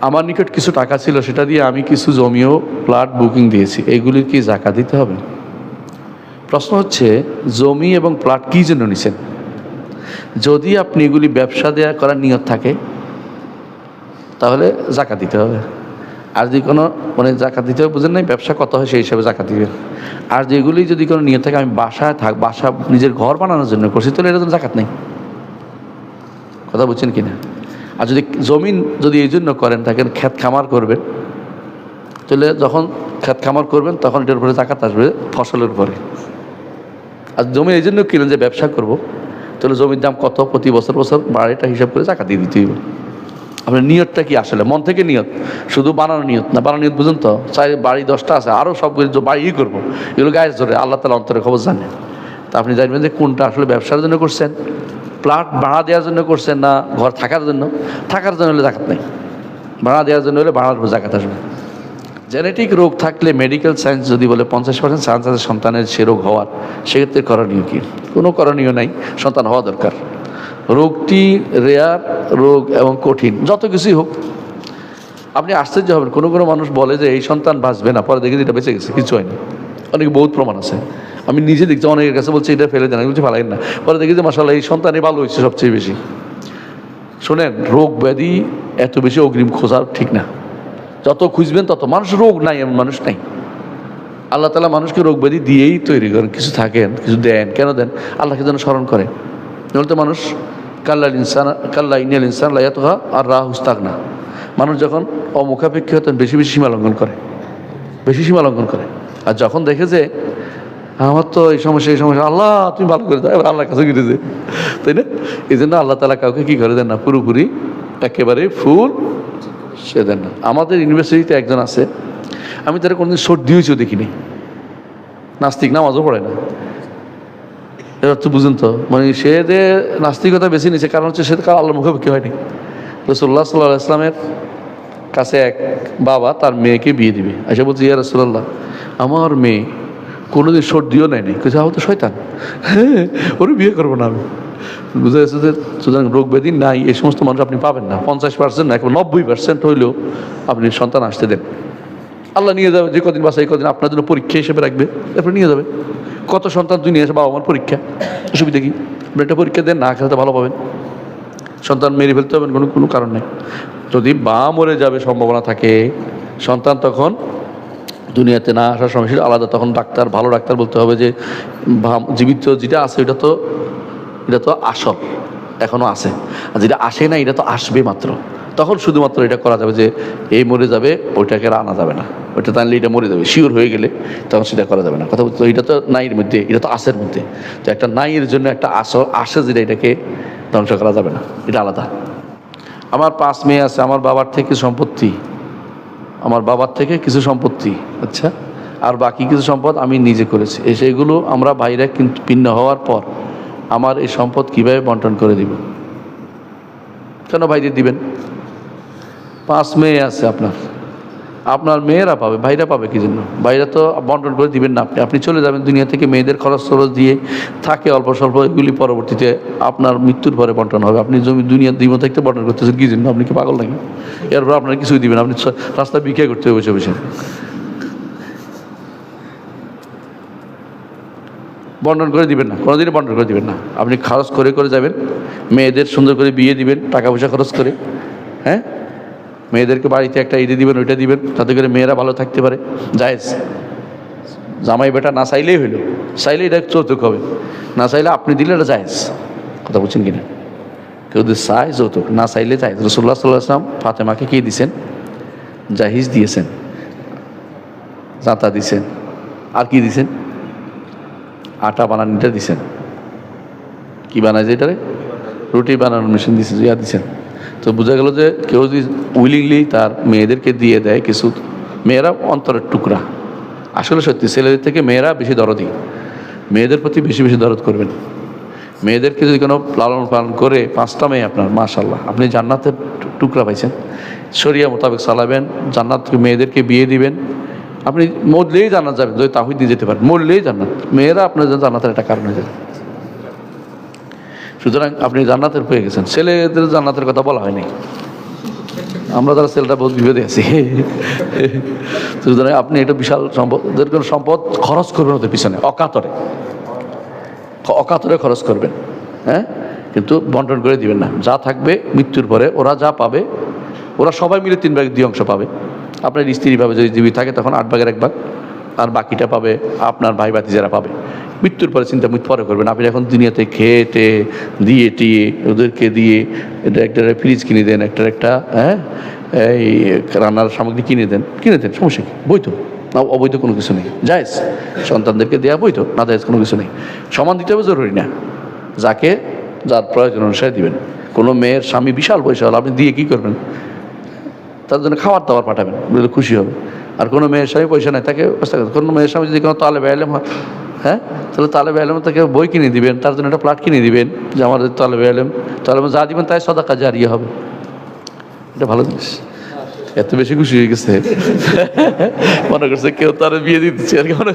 আমার নিকট কিছু টাকা ছিল, সেটা দিয়ে আমি কিছু জমিও প্লট বুকিং দিয়েছি, এইগুলির কি জাকাত দিতে হবে? প্রশ্ন হচ্ছে, জমি এবং প্লট কী জন্য নিছেন? যদি আপনি এগুলি ব্যবসা দেওয়া করার নিয়ত থাকে তাহলে জাকাত দিতে হবে। আর যদি কোনো মানে জাকাত দিতে হবে বুঝেন নাই, ব্যবসা কত হয় সেই হিসাবে জাকাত দিবেন। আর যেগুলি যদি কোনো নিয়ত থাকে আমি বাসায় বাসা নিজের ঘর বানানোর জন্য করছি, তাহলে এটা তো জাকাত নেই। কথা বুঝছেন কিনা? আর যদি জমিন যদি এই জন্য করেন থাকেন ক্ষেত খামার করবেন, তাহলে যখন ক্ষেত খামার করবেন তখন এটার উপরে জাকাত আসবে ফসলের উপরে। আর জমি এই জন্য কিনেন যে ব্যবসা করব, তাহলে জমির দাম কত প্রতি বছর বছর বাড়ে, এটা হিসাব করে জাকাত দিয়ে দিতে হবে। আপনার নিয়তটা কি? আসলে মন থেকে নিয়ত, শুধু বানানো নিয়ত না। বানানো নিয়ত বুঝুন তো, চাই বাড়ি 10টা আছে, আরও সব কিছু বাড়িই করবো, এগুলো গায়ে ধরে আল্লাহ তাআলা অন্তরের খবর জানে। তা আপনি জানবেন যে কোনটা আসলে ব্যবসার জন্য করছেন, প্লট ভাড়া দেওয়ার জন্য করছেন, না ঘর থাকার জন্য। থাকার জন্য হলে জাকাত নেই, ভাড়া দেওয়ার জন্য হলে ভাড়ার উপর জাকাত আসবে। জেনেটিক রোগ থাকলে মেডিকেল সায়েন্স যদি বলে 50% চান্স আছে সন্তানের সে রোগ হওয়ার, সেক্ষেত্রে করণীয় কি? কোনো করণীয় নাই, সন্তান হওয়া দরকার। রোগটি রেয়ার রোগ এবং কঠিন, যত কিছুই হোক আপনি আশ্চর্য হবেন। কোনো কোনো মানুষ বলে যে এই সন্তান বাঁচবে না, পরে দেখি এটা বেঁচে গেছে, কিছু হয়নি। অনেকে বহুত প্রমাণ আছে, আমি নিজে দেখছি, অনেকের কাছে বলছে এটা ফেলে দেন, আমি বলছি ফালাইন না, পরে দেখি যে মাশাআল্লাহ এই সন্তানই ভালো হয়েছে সবচেয়ে বেশি। শোনেন, রোগ ব্যাধি এত বেশি অগ্রিম খোঁজা ঠিক না। যত খুঁজবেন তত মানুষ, রোগ নাই এমন মানুষ নাই। আল্লাহ তাআলা মানুষকে রোগ ব্যাধি দিয়েই তৈরি করেন, কিছু থাকেন, কিছু দেন। কেন দেন? আল্লাহকে যেন স্মরণ করে। বলতে মানুষ কাল্লা ইন্নাল ইনসান লা ইয়াতগা আর রাআহু ইসতাগনা, মানুষ যখন অমুখাপেক্ষী হতেন বেশি বেশি সীমা লঙ্ঘন করে, বেশি সীমা লঙ্ঘন করে। আর যখন দেখে যে আমার তো এই সমস্যা আল্লাহ তুমি ভালো করে দাও, এবার আল্লাহর কাছে গিয়ে, তাই না? এই জন্য আল্লাহ তাআলা কাউকে কি করে দেন না, পুরোপুরি একেবারে ফুল সে দেন না। আমাদের ইউনিভার্সিটিতে একজন আছে, আমি তারা কোনোদিন সর্দি হয়েছেও দেখিনি, নাস্তিক, নামাজও পড়ে না। এবার তো বুঝুন তো, মানে সে যে নাস্তিকতা বেছে নিয়েছে, কারণ হচ্ছে সে কার আল্লাহর মুখাপেক্ষী হয়নি। রাসূলুল্লাহ সাল্লাল্লাহু আলাইহি ওয়াসাল্লামের কাছে এক বাবা তার মেয়েকে বিয়ে দিবে, এসে বলছে ইয়া রাসূলুল্লাহ, আমার মেয়ে কোনোদিন সর্দিও নেয়নি। কিছু আহ তো শয়তান, হ্যাঁ ওরে বিয়ে করবো না আমি। বুঝা যাচ্ছে যে সুতরাং রোগ ব্যাধি নাই এই সমস্ত মানুষ আপনি পাবেন না। 50% না, এখন 90% হইলেও আপনি সন্তান আসতে দেন। আল্লাহ নিয়ে যাবে, যে কদিন বাসা এই কদিন আপনার জন্য পরীক্ষা হিসেবে রাখবে, তারপরে নিয়ে যাবে। কত সন্তান তুই নিয়ে আসে, বাবা আমার পরীক্ষা, অসুবিধা কি? আপনি একটা পরীক্ষা দেন, না খেলাতে ভালো পাবেন। সন্তান মেরে ফেলতে হবেন কোনো কারণ নেই। যদি বা মরে যাবে সম্ভাবনা থাকে, সন্তান তখন দুনিয়াতে না আসার সমস্যা আলাদা। তখন ডাক্তার, ভালো ডাক্তার বলতে হবে যে জীবিত যেটা আছে এটা তো আসল, এখনও আছে, আর যেটা আসে না এটা তো আসবে মাত্র। তখন শুধুমাত্র এটা করা যাবে যে এই মরে যাবে, ওইটাকে আনা যাবে না, ওইটা টানলে এটা মরে যাবে শিওর হয়ে গেলে তখন সেটা করা যাবে না। কথা বলতে এটা তো নাইয়ের মধ্যে, এটা তো আসের মধ্যে। তো একটা নাইয়ের জন্য একটা আসে যেটা, এটাকে ধ্বংস করা যাবে না, এটা আলাদা। আমার 5 মেয়ে আছে, আমার বাবার থেকে কিছু সম্পত্তি, আচ্ছা, আর বাকি কিছু সম্পদ আমি নিজে করেছি। সেগুলো আমরা ভাইরা কিন্তু ভিন্ন হওয়ার পর আমার এই সম্পদ কিভাবে বন্টন করে দিব? কেন ভাইদের দিবেন? 5 মেয়ে আছে আপনার মেয়েরা পাবে, ভাইরা পাবে কি জন্য? ভাইরা তো বন্টন করে দিবেন না। আপনি চলে যাবেন দুনিয়া থেকে, মেয়েদের খরচ দিয়ে থাকে অল্প স্বল্প, এগুলি পরবর্তীতে আপনার মৃত্যুর পরে বন্টন হবে। আপনি দুনিয়ার জীবন থেকে বন্টন করতেছেন কি জন্য? আপনি কি পাগল নাকি? এরপর আপনার কিছুই দিবেন, আপনি রাস্তায় ভিক্ষা করতে হবে বসে বসে। বন্টন করে দিবেন না, কোনোদিনই বন্টন করে দিবেন না। আপনি খরচ করে যাবেন, মেয়েদের সুন্দর করে বিয়ে দিবেন, টাকা পয়সা খরচ করে, হ্যাঁ, মেয়েদেরকে বাড়িতে একটা ঈদে দিবেন, ওইটা দিবেন, তাতে করে মেয়েরা ভালো থাকতে পারে, জায়েজ। জামাই বেটা না চাইলেই হইল, চাইলে এটা যৌতুক হবে, না চাইলে আপনি দিলে এটা জায়েজ। কথা বলছেন কিনা? কেউ যদি চায় যৌতুক, না চাইলে জায়েজ। রাসূলুল্লাহ সাল্লাল্লাহু আলাইহি ওয়াসাল্লাম ফাতেমাকে কি দিয়েছেন? জাহিজ দিয়েছেন, জাঁতা দিয়েছেন, আর কি দিয়েছেন? আটা বানানিটা দিছেন। কি বানায় যে এটারে? রুটি বানানোর মেশিন দিয়েছেন, ইয়া দিচ্ছেন। তো বোঝা গেল যে কেউ যদি উইলিংলি তার মেয়েদেরকে দিয়ে দেয় কিছু, মেয়েরা অন্তরের টুকরা। আসলে সত্যি ছেলেদের থেকে মেয়েরা বেশি দরদি, মেয়েদের প্রতি বেশি বেশি দরদ করবেন। মেয়েদেরকে যদি কোনো লালন পালন করে, 5টা মেয়ে আপনার, মাশাআল্লাহ, আপনি জান্নাতের টুকরা পাইছেন। শরিয়া মোতাবেক চালাবেন, জান্নাত মেয়েদেরকে বিয়ে দিবেন, আপনি মরলেই জান্নাত যাবেন। যদি তাহিদ দিয়ে যেতে পারেন, মরলেই জান্নাত। মেয়েরা আপনার জান্নাতের একটা কারণ হয়ে যাবে। সুতরাং আপনি জান্নাতের পেয়ে গেছেন, ছেলেদের জান্নাতের কথা বলা হয়নি। আমরা যারা ছেলেটা বহুত বিপদে আছি। সুতরাং আপনি এটা বিশাল সম্পদ, কোনো সম্পদ খরচ করবেন ওদের পিছনে অকাতরে, অকাতরে খরচ করবেন, হ্যাঁ, কিন্তু বন্টন করে দিবেন না। যা থাকবে মৃত্যুর পরে ওরা যা পাবে, ওরা সবাই মিলে 3 ভাগের 2 অংশ পাবে। আপনার স্ত্রী পাবে, যদি জীবিত থাকে তখন 8 ভাগের 1 ভাগ, আর বাকিটা পাবে আপনার ভাই ভাতিজারা পাবে। মৃত্যুর পরে চিন্তা পরে করবেন। আপনি এখন দুনিয়াতে খেয়ে টেয়ে দিয়ে টিয়ে ওদেরকে দিয়ে এটা একটা ফ্রিজ কিনে দেন, একটা হ্যাঁ এই রান্নার সামগ্রী কিনে দেন, সমস্যা কি? বৈধ না, অবৈধ কোনো কিছু নেই, জায়েজ। সন্তানদেরকে দেওয়া বৈধ না, জায়েজ কোনো কিছু নেই। সমান দিতে হবে জরুরি না, যাকে যার প্রয়োজন অনুসারে দিবেন। কোনো মেয়ের স্বামী বিশাল পয়সা হলো, আপনি দিয়ে কী করবেন? তার জন্য খাবার দাবার পাঠাবেন, বুঝলে খুশি হবে। আর কোনো মেয়ের স্বামী পয়সা নেই, তাকে কোনো মেয়ের স্বামী যদি কোনো তালেবে আলেম হয়, হ্যাঁ, তাহলে তালেবে আলেম তাকে বই কিনে দিবেন, তার জন্য একটা প্লাট কিনে দিবেন যে আমাদের তালেবে আলেম, তাহলে যা দিবেন তাই সদাকা জারিয়া হবে। এটা ভালো জিনিস। এত বেশি খুশি হয়ে গেছে, মনে করছে কেউ তার বিয়ে দিতেছে আর কি, মনে